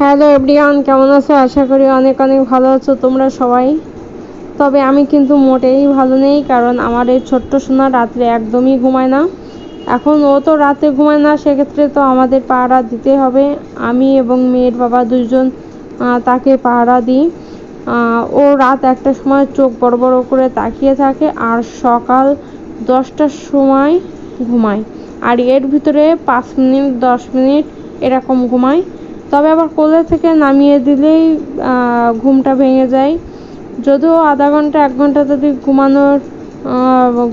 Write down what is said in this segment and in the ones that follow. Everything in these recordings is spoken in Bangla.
হ্যালো এভরিওয়ান, কেমন আছো? আশা করি অনেক অনেক ভালো আছো তোমরা সবাই। তবে আমি কিন্তু মোটেই ভালো নেই, কারণ আমার এই ছোট্ট সোনা রাত্রে একদমই ঘুমায় না। এখন ও তো রাতে ঘুমায় না, সেক্ষেত্রে তো আমাদের পাহারা দিতে হবে। আমি এবং মেয়ের বাবা দুইজন তাকে পাহারা দিই। ও রাত একটার সময় চোখ বড় বড় করে তাকিয়ে থাকে আর সকাল 10টার সময় ঘুমায়। আর এর ভিতরে 5 মিনিট 10 মিনিট এরকম ঘুমায়। তবে আবার কোলে থেকে নামিয়ে দিলেই ঘুমটা ভেঙে যায়। যদিও আধা ঘন্টা 1 ঘন্টা যদি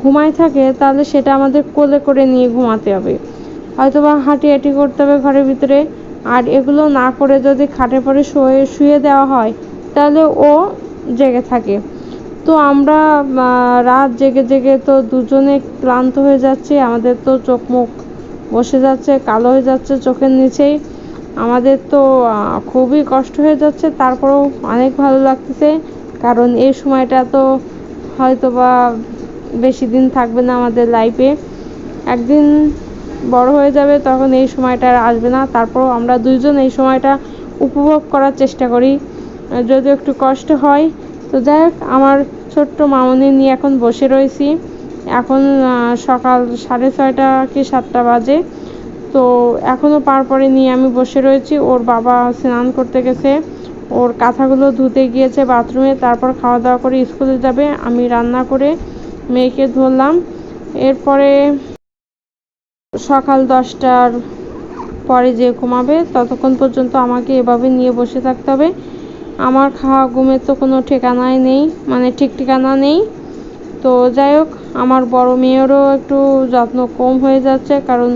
ঘুমায় থাকে, তাহলে সেটা আমাদের কোলে করে নিয়ে ঘুমাতে হবে, হয়তোবা হাঁটি করতে হবে ঘরের ভিতরে। আর এগুলো না করে যদি খাটে পরে শুয়ে দেওয়া হয়, তাহলে ও জেগে থাকে। তো আমরা রাত জেগে জেগে তো দুজনে ক্লান্ত হয়ে যাচ্ছি। আমাদের তো চোখ মুখ বসে যাচ্ছে, কালো হয়ে যাচ্ছে চোখের নিচেই। আমাদের তো খুবই কষ্ট হয়ে যাচ্ছে, তারপরেও অনেক ভালো লাগতেছে, কারণ এই সময়টা তো হয়তো বা বেশি দিন থাকবে না আমাদের লাইফে। একদিন বড় হয়ে যাবে, তখন এই সময়টা আর আসবে না। তারপরও আমরা দুইজন এই সময়টা উপভোগ করার চেষ্টা করি, যদিও একটু কষ্ট হয়। তো যাই হোক, আমার ছোট্ট মামনি নিয়ে এখন বসে রয়েছি। এখন সকাল 6:30 কি 7টা বাজে। তো এখনও পার পরে নিয়ে আমি বসে রয়েছি। ওর বাবা স্নান করতে গেছে, ওর কাঁথাগুলো ধুতে গিয়েছে বাথরুমে, তারপর খাওয়া দাওয়া করে স্কুলে যাবে। আমি রান্না করে মেয়েকে ধরলাম। এরপরে সকাল 10টার পরে যে ঘুমাবে, ততক্ষণ পর্যন্ত আমাকে এভাবে নিয়ে বসে থাকতে হবে। আমার খাওয়া ঘুমের তো কোনো ঠিকানাই নেই, মানে ঠিক ঠিকানা নেই। তো যাই হোক, আমার বড় মেয়েরও একটু যত্ন কম হয়ে যাচ্ছে, কারণ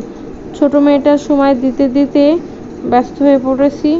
ছোট মেয়েটার সময় দিতে দিতে ব্যস্ত হয়ে পড়েছি।